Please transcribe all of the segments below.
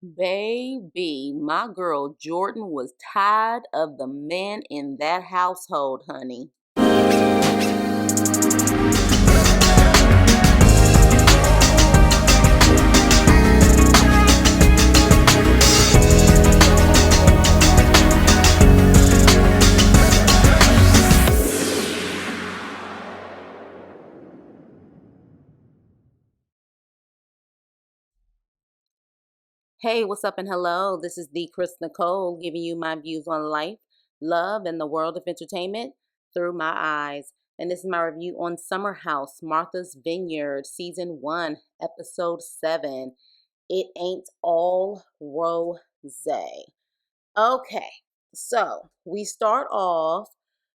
Baby, my girl Jordan was tired of the men in that household, honey. Hey, what's up and hello? This is the Chris Nicole giving you my views on life, love, and the world of entertainment through my eyes. And this is my review on Summer House, Martha's Vineyard, Season 1, Episode 7. It ain't all rose. Okay, so we start off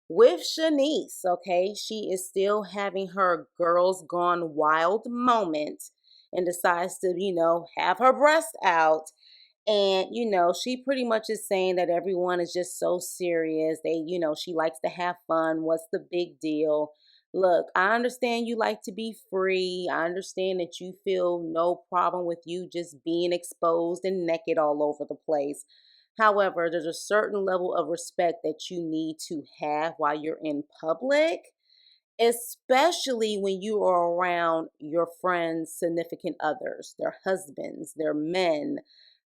with Shanice. Okay, she is still having her girls gone wild moment and decides to, have her breast out. And, she pretty much is saying that everyone is just so serious. She likes to have fun. What's the big deal? Look, I understand you like to be free. I understand that you feel no problem with you just being exposed and naked all over the place. However, there's a certain level of respect that you need to have while you're in public, especially when you are around your friends' significant others, their husbands, their men.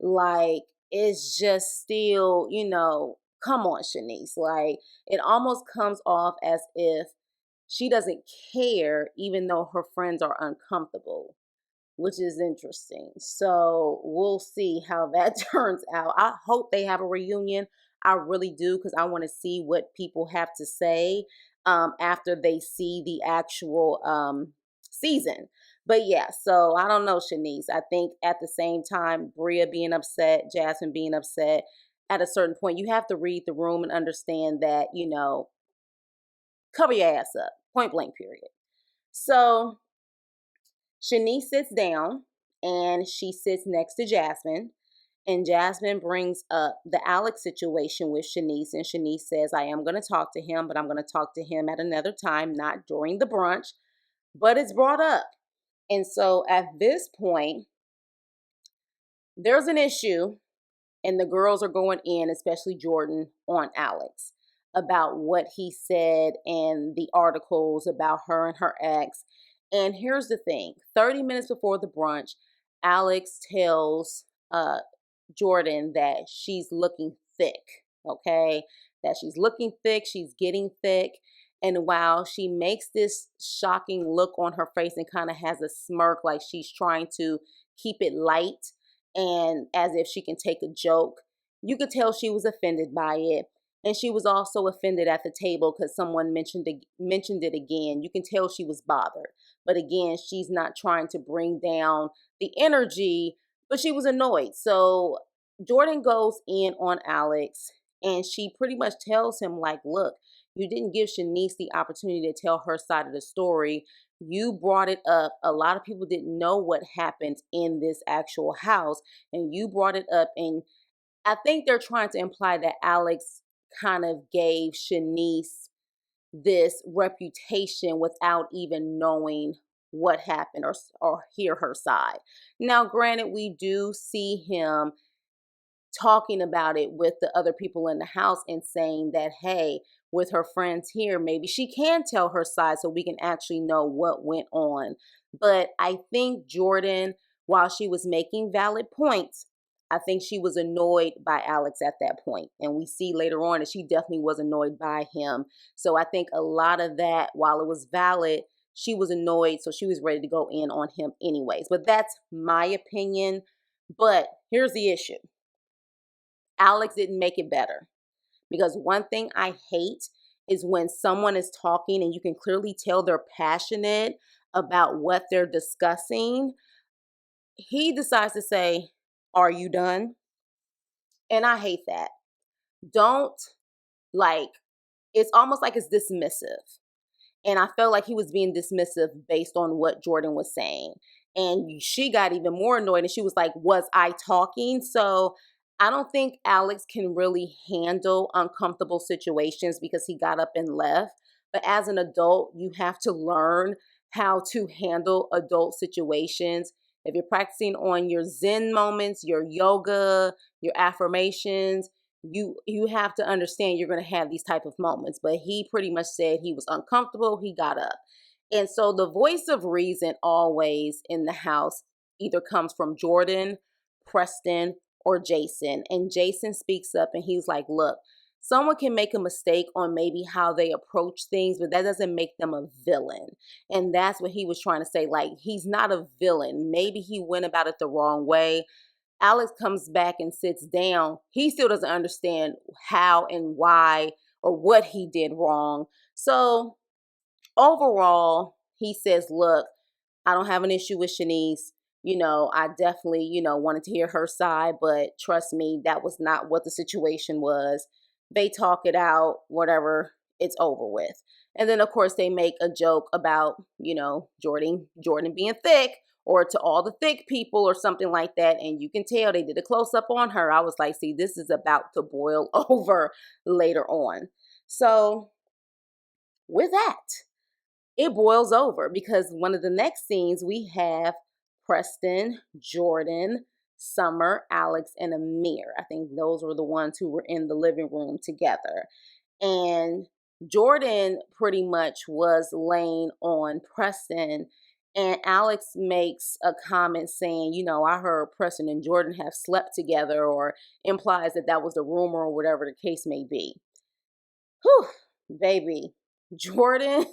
Like, it's just still, come on, Shanice. Like, it almost comes off as if she doesn't care, even though her friends are uncomfortable, which is interesting. So we'll see how that turns out. I hope they have a reunion. I really do, because I want to see what people have to say after they see the actual season. But yeah, so I don't know, Shanice. I think at the same time, Bria being upset, Jasmine being upset, at a certain point, you have to read the room and understand that, cover your ass up, point blank, period. So Shanice sits down and she sits next to Jasmine. And Jasmine brings up the Alex situation with Shanice. And Shanice says, I am going to talk to him, but I'm going to talk to him at another time, not during the brunch. But it's brought up. And so at this point, there's an issue, and the girls are going in, especially Jordan, on Alex about what he said and the articles about her and her ex. And here's the thing, 30 minutes before the brunch, Alex tells Jordan that she's looking thick, okay? That she's looking thick, she's getting thick. And while she makes this shocking look on her face and kind of has a smirk like she's trying to keep it light and as if she can take a joke, you could tell she was offended by it. And she was also offended at the table because someone mentioned it again. You can tell she was bothered. But again, she's not trying to bring down the energy, but she was annoyed. So Jordan goes in on Alex and she pretty much tells him, like, look, you didn't give Shanice the opportunity to tell her side of the story. You brought it up. A lot of people didn't know what happened in this actual house, and you brought it up. And I think they're trying to imply that Alex kind of gave Shanice this reputation without even knowing what happened or hear her side. Now, granted, we do see him talking about it with the other people in the house and saying that, hey, with her friends here, maybe she can tell her side so we can actually know what went on. But I think Jordan, while she was making valid points, I think she was annoyed by Alex at that point. And we see later on that she definitely was annoyed by him. So I think a lot of that, while it was valid, she was annoyed. So she was ready to go in on him anyways. But that's my opinion. But here's the issue. Alex didn't make it better. Because one thing I hate is when someone is talking and you can clearly tell they're passionate about what they're discussing. He decides to say, are you done? And I hate that. Don't, like, it's almost like it's dismissive. And I felt like he was being dismissive based on what Jordan was saying. And she got even more annoyed and she was like, was I talking? So I don't think Alex can really handle uncomfortable situations because he got up and left. But as an adult, you have to learn how to handle adult situations. If you're practicing on your Zen moments, your yoga, your affirmations, you have to understand you're going to have these type of moments. But he pretty much said he was uncomfortable. He got up. And so the voice of reason always in the house either comes from Jordan, Preston, or Jason. And Jason speaks up and he's like, look, someone can make a mistake on maybe how they approach things, but that doesn't make them a villain. And that's what he was trying to say. Like, he's not a villain. Maybe he went about it the wrong way. Alex comes back and sits down. He still doesn't understand how and why or what he did wrong. So overall, he says, look, I don't have an issue with Shanice. I definitely, wanted to hear her side, but trust me, that was not what the situation was. They talk it out, whatever, it's over with. And then, of course, they make a joke about, Jordan being thick, or to all the thick people or something like that. And you can tell they did a close up on her. I was like, see, this is about to boil over later on. So with that, it boils over because one of the next scenes we have Preston, Jordan, Summer, Alex, and Amir. I think those were the ones who were in the living room together. And Jordan pretty much was laying on Preston. And Alex makes a comment saying, I heard Preston and Jordan have slept together, or implies that that was the rumor or whatever the case may be. Whew, baby. Jordan,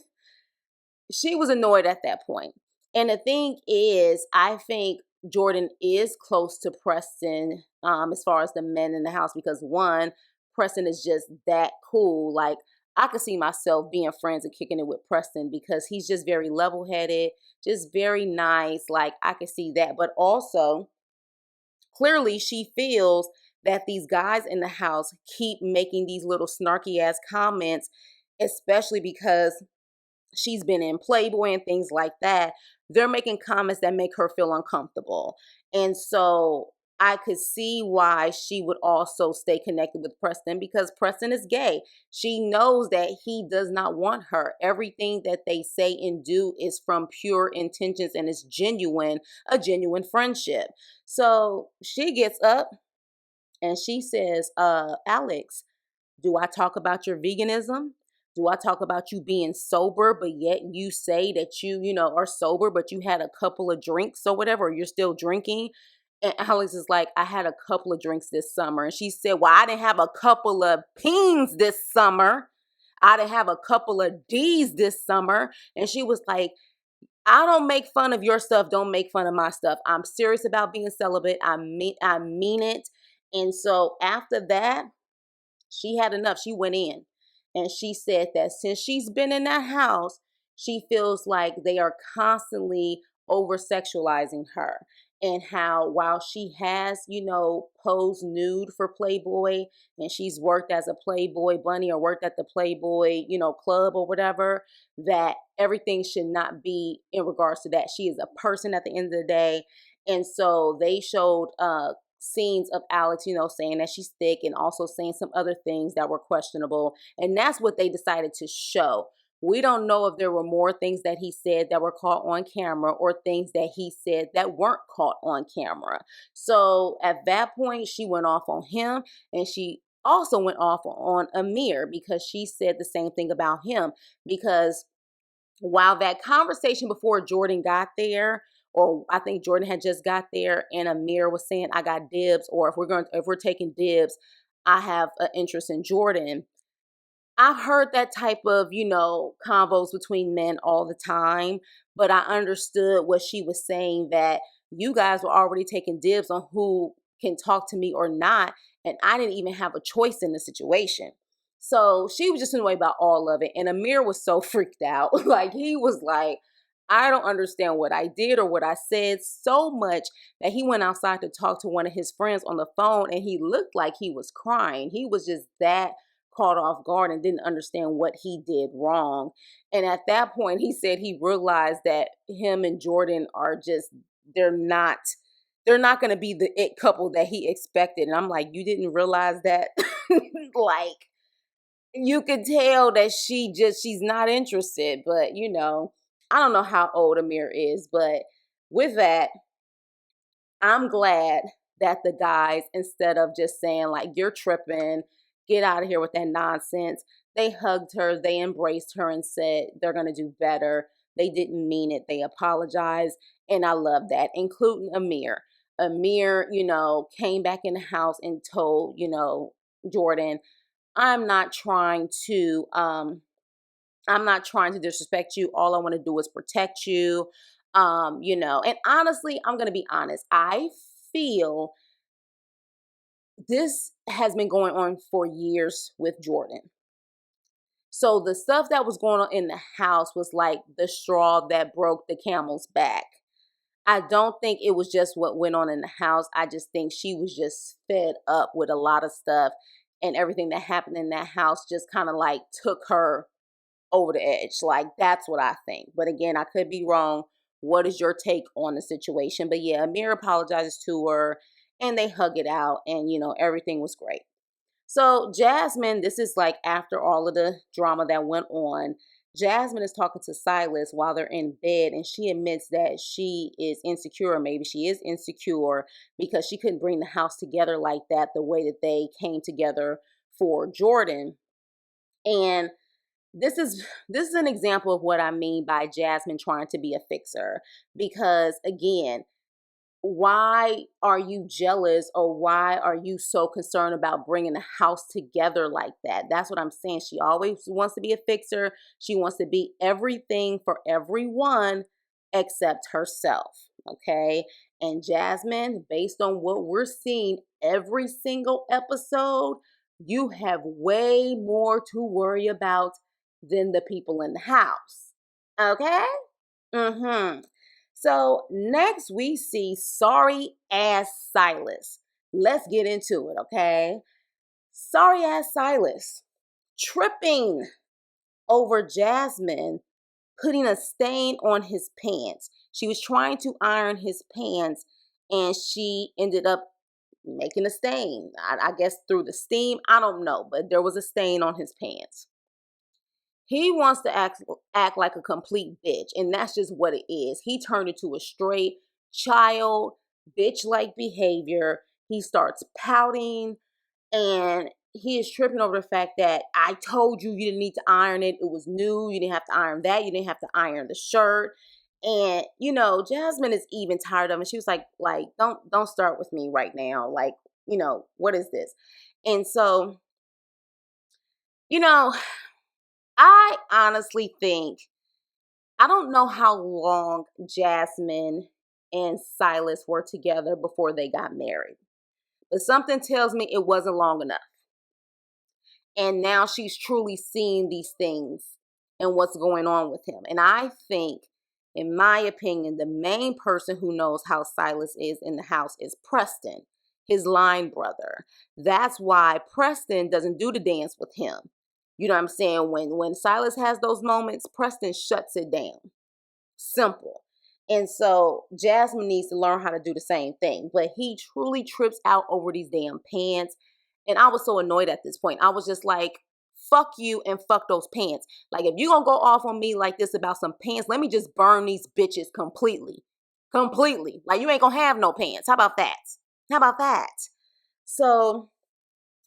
she was annoyed at that point. And the thing is, I think Jordan is close to Preston as far as the men in the house, because one, Preston is just that cool. Like, I could see myself being friends and kicking it with Preston because he's just very level-headed, just very nice. Like, I could see that. But also, clearly she feels that these guys in the house keep making these little snarky ass comments, especially because she's been in Playboy and things like that. They're making comments that make her feel uncomfortable. And so I could see why she would also stay connected with Preston, because Preston is gay. She knows that he does not want her. Everything that they say and do is from pure intentions and is genuine, a genuine friendship. So she gets up and she says, Alex, do I talk about your veganism? Do I talk about you being sober, but yet you say that you are sober, but you had a couple of drinks or whatever, or you're still drinking? And Alex is like, I had a couple of drinks this summer. And she said, well, I didn't have a couple of peens this summer. I didn't have a couple of D's this summer. And she was like, I don't make fun of your stuff. Don't make fun of my stuff. I'm serious about being celibate. I mean it. And so after that, she had enough. She went in and she said that since she's been in that house, she feels like they are constantly over sexualizing her. And how while she has, posed nude for Playboy and she's worked as a Playboy bunny or worked at the Playboy, club or whatever, that everything should not be in regards to that. She is a person at the end of the day. And so they showed scenes of Alex, saying that she's thick and also saying some other things that were questionable. And that's what they decided to show. We don't know if there were more things that he said that were caught on camera or things that he said that weren't caught on camera. So at that point, she went off on him, and she also went off on Amir because she said the same thing about him. Because while that conversation before Jordan got there, or I think Jordan had just got there, and Amir was saying, I got dibs, or if we're taking dibs, I have an interest in Jordan. I've heard that type of, convos between men all the time, but I understood what she was saying, that you guys were already taking dibs on who can talk to me or not, and I didn't even have a choice in the situation. So she was just annoyed about all of it, and Amir was so freaked out. Like, he was like, I don't understand what I did or what I said, so much that he went outside to talk to one of his friends on the phone, and he looked like he was crying. He was just that caught off guard and didn't understand what he did wrong. And at that point, he said he realized that him and Jordan are just, they're not going to be the it couple that he expected. And I'm like, you didn't realize that? Like, you could tell that she's not interested. But, I don't know how old Amir is, but with that, I'm glad that the guys, instead of just saying like, you're tripping, get out of here with that nonsense, they hugged her, they embraced her and said they're going to do better. They didn't mean it. They apologized. And I love that, including Amir. Amir, came back in the house and told, Jordan, I'm not trying to disrespect you. All I want to do is protect you. And honestly, I'm going to be honest. I feel this has been going on for years with Jordan. So the stuff that was going on in the house was like the straw that broke the camel's back. I don't think it was just what went on in the house. I just think she was just fed up with a lot of stuff, and everything that happened in that house just kind of like took her over the edge. Like, that's what I think. But again, I could be wrong. What is your take on the situation? But yeah, Amir apologizes to her and they hug it out, and everything was great. So Jasmine, this is like after all of the drama that went on, Jasmine is talking to Silas while they're in bed, and she admits that she is insecure, or maybe she is insecure because she couldn't bring the house together like that, the way that they came together for Jordan. And this is an example of what I mean by Jasmine trying to be a fixer, because again, why are you jealous, or why are you so concerned about bringing the house together like that? That's what I'm saying. She always wants to be a fixer. She wants to be everything for everyone except herself. Okay. And Jasmine, based on what we're seeing every single episode, you have way more to worry about than the people in the house. Okay? Mm-hmm. So next we see sorry ass Silas. Let's get into it, okay? Sorry ass Silas tripping over Jasmine putting a stain on his pants. She was trying to iron his pants and she ended up making a stain. I guess through the steam. I don't know, but there was a stain on his pants. He wants to act like a complete bitch, and that's just what it is. He turned into a straight child, bitch-like behavior. He starts pouting, and he is tripping over the fact that I told you you didn't need to iron it. It was new. You didn't have to iron that. You didn't have to iron the shirt. And Jasmine is even tired of it. She was like, don't start with me right now. Like, what is this? And so, you know, I honestly think, I don't know how long Jasmine and Silas were together before they got married, but something tells me it wasn't long enough. And now she's truly seeing these things and what's going on with him. And I think, in my opinion, the main person who knows how Silas is in the house is Preston, his line brother. That's why Preston doesn't do the dance with him. You know what I'm saying? When Silas has those moments, Preston shuts it down. Simple. And so Jasmine needs to learn how to do the same thing. But he truly trips out over these damn pants. And I was so annoyed at this point. I was just like, fuck you and fuck those pants. Like, if you're going to go off on me like this about some pants, let me just burn these bitches completely. Completely. Like, you ain't going to have no pants. How about that? How about that? So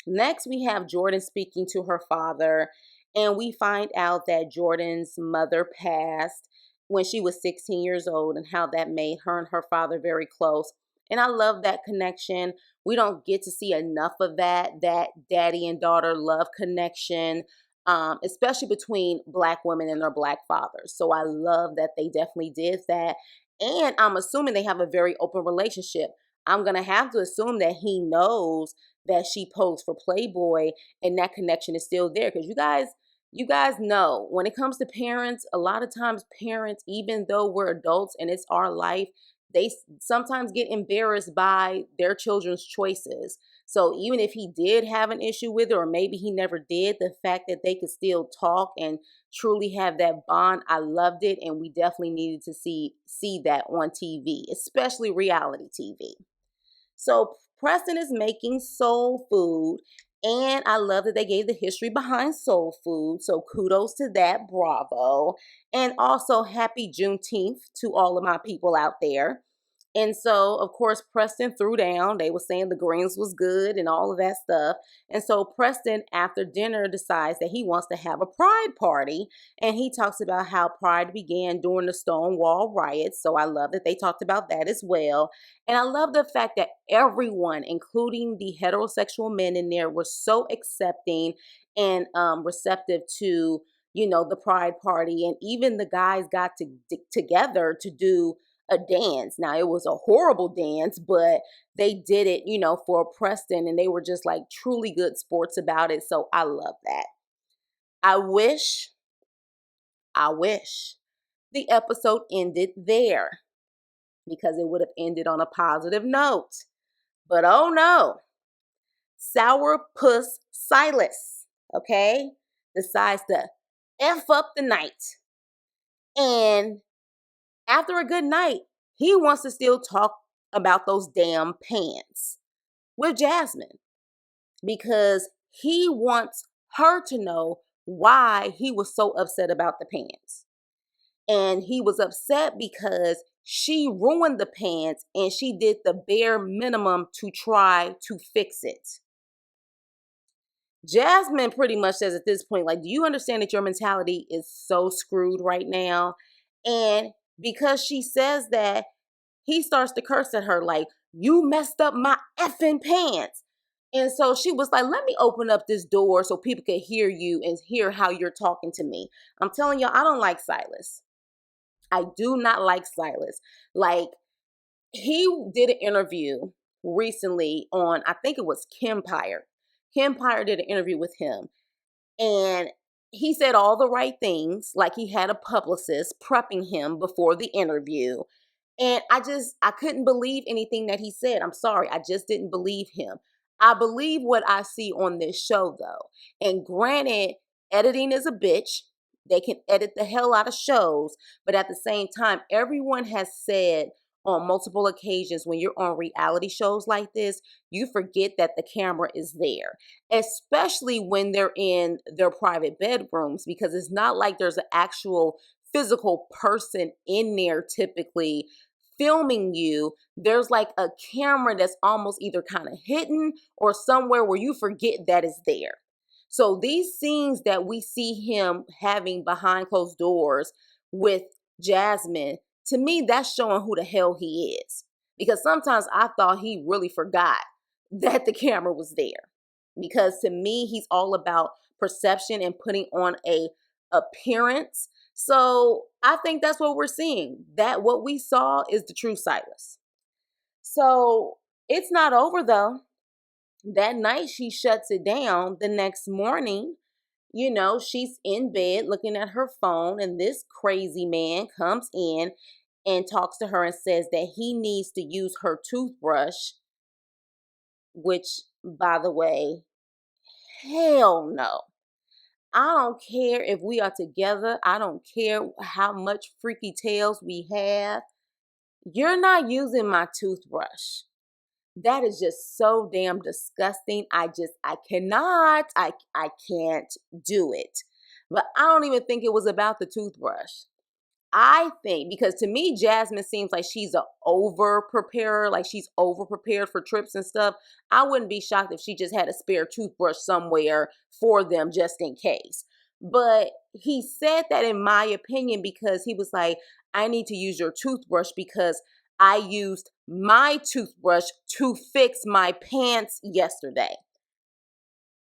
next, we have Jordan speaking to her father, and we find out that Jordan's mother passed when she was 16 years old, and how that made her and her father very close. And I love that connection. We don't get to see enough of that daddy and daughter love connection, especially between Black women and their Black fathers. So I love that they definitely did that. And I'm assuming they have a very open relationship. I'm going to have to assume that he knows that she posed for Playboy, and that connection is still there. Because you guys know, when it comes to parents, a lot of times parents, even though we're adults and it's our life, they sometimes get embarrassed by their children's choices. So even if he did have an issue with it, or maybe he never did, the fact that they could still talk and truly have that bond, I loved it. And we definitely needed to see that on TV, especially reality TV. So Preston is making soul food, and I love that they gave the history behind soul food. So kudos to that, bravo. And also happy Juneteenth to all of my people out there. And so, of course, Preston threw down. They were saying the greens was good and all of that stuff. And so Preston, after dinner, decides that he wants to have a pride party. And he talks about how pride began during the Stonewall riots. So I love that they talked about that as well. And I love the fact that everyone, including the heterosexual men in there, were so accepting and receptive to, the pride party. And even the guys got together to do a dance. Now, it was a horrible dance, but they did it, for Preston, and they were just like truly good sports about it. So I love that. I wish the episode ended there because it would have ended on a positive note. But oh no, Sourpuss Silas, okay, decides to F up the night. And after a good night, he wants to still talk about those damn pants with Jasmine because he wants her to know why he was so upset about the pants. And he was upset because she ruined the pants and she did the bare minimum to try to fix it. Jasmine pretty much says at this point, like, do you understand that your mentality is so screwed right now? And because she says that, he starts to curse at her like, you messed up my effing pants. And so she was like, let me open up this door so people can hear you and hear how you're talking to me. I'm telling y'all, I don't like Silas. I do not like Silas. Like, he did an interview recently on, I think it was Kempire. Kempire did an interview with him. And he said all the right things, like he had a publicist prepping him before the interview. And I couldn't believe anything that he said. I'm sorry. I just didn't believe him. I believe what I see on this show, though. And granted, editing is a bitch. They can edit the hell out of shows. But at the same time, everyone has said on multiple occasions when you're on reality shows like this, you forget that the camera is there, especially when they're in their private bedrooms, because it's not like there's an actual physical person in there typically filming you. There's like a camera that's almost either kind of hidden or somewhere where you forget that it's there. So these scenes that we see him having behind closed doors with Jasmine, to me, that's showing who the hell he is. Because sometimes I thought he really forgot that the camera was there. Because to me, he's all about perception and putting on a appearance. So I think that's what we're seeing. That what we saw is the true Silas. So it's not over though. That night she shuts it down. The next morning, she's in bed looking at her phone, and this crazy man comes in and talks to her and says that he needs to use her toothbrush, which, by the way, hell no. I don't care if we are together. I don't care how much freaky tales we have. You're not using my toothbrush. That is just so damn disgusting. I cannot. I can't do it. But I don't even think it was about the toothbrush. I think, because to me, Jasmine seems like she's a over preparer, like she's over prepared for trips and stuff. I wouldn't be shocked if she just had a spare toothbrush somewhere for them just in case. But he said that, in my opinion, because he was like, I need to use your toothbrush because I used my toothbrush to fix my pants yesterday.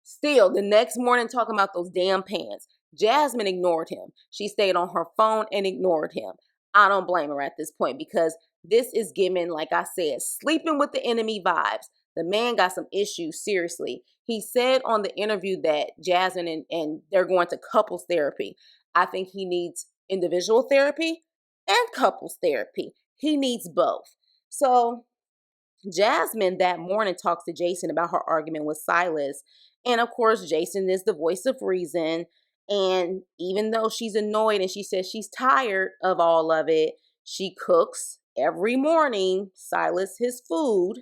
Still, the next morning talking about those damn pants. Jasmine ignored him. She stayed on her phone and ignored him. I don't blame her at this point because this is giving, like I said, sleeping with the enemy vibes. The man got some issues, seriously. He said on the interview that Jasmine and they're going to couples therapy. I think he needs individual therapy and couples therapy. He needs both. So Jasmine that morning talks to Jason about her argument with Silas. And of course, Jason is the voice of reason. And even though she's annoyed and she says she's tired of all of it, she cooks every morning Silas his food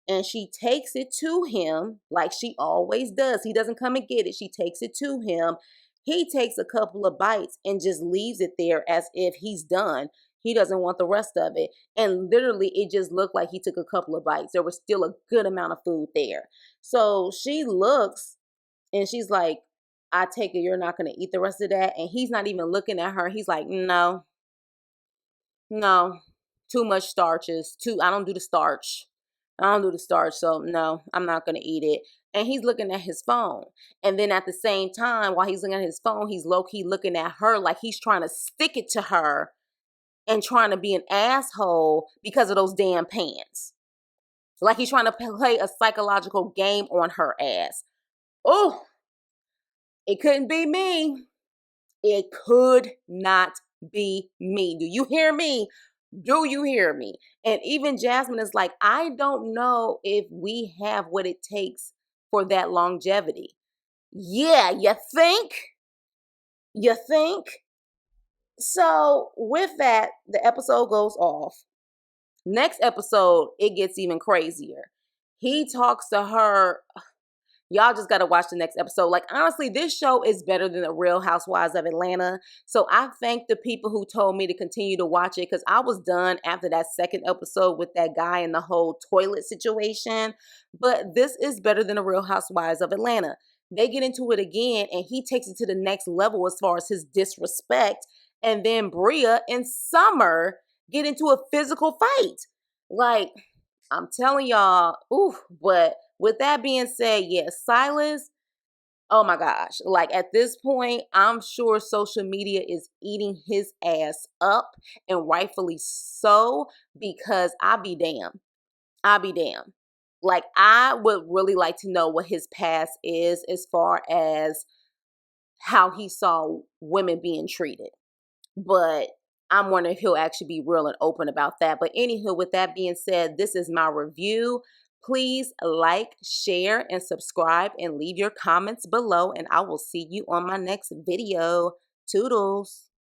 and she takes it to him like she always does. He doesn't come and get it. She takes it to him. He takes a couple of bites and just leaves it there as if he's done. He doesn't want the rest of it. And literally, it just looked like he took a couple of bites. There was still a good amount of food there. So she looks and she's like, I take it you're not going to eat the rest of that. And he's not even looking at her. He's like, no, no, too much starches. I don't do the starch. I don't do the starch. So no, I'm not going to eat it. And he's looking at his phone. And then at the same time, while he's looking at his phone, he's low key looking at her like he's trying to stick it to her and trying to be an asshole because of those damn pants. Like he's trying to play a psychological game on her ass. Oh, it couldn't be me. It could not be me. Do you hear me? Do you hear me? And even Jasmine is like, I don't know if we have what it takes for that longevity. Yeah, you think? You think? So with that, the episode goes off. Next episode, it gets even crazier. He talks to her. Y'all just got to watch the next episode. Like, honestly, this show is better than The Real Housewives of Atlanta. So I thank the people who told me to continue to watch it because I was done after that second episode with that guy and the whole toilet situation. But this is better than The Real Housewives of Atlanta. They get into it again and he takes it to the next level as far as his disrespect. And then Bria and Summer get into a physical fight. Like, I'm telling y'all, ooh, but with that being said, yes, Silas, oh my gosh. Like at this point, I'm sure social media is eating his ass up and rightfully so because I'll be damned. I'll be damned. Like I would really like to know what his past is as far as how he saw women being treated. But I'm wondering if he'll actually be real and open about that. But anywho, with that being said, this is my review. Please like, share, and subscribe and leave your comments below. And I will see you on my next video. Toodles.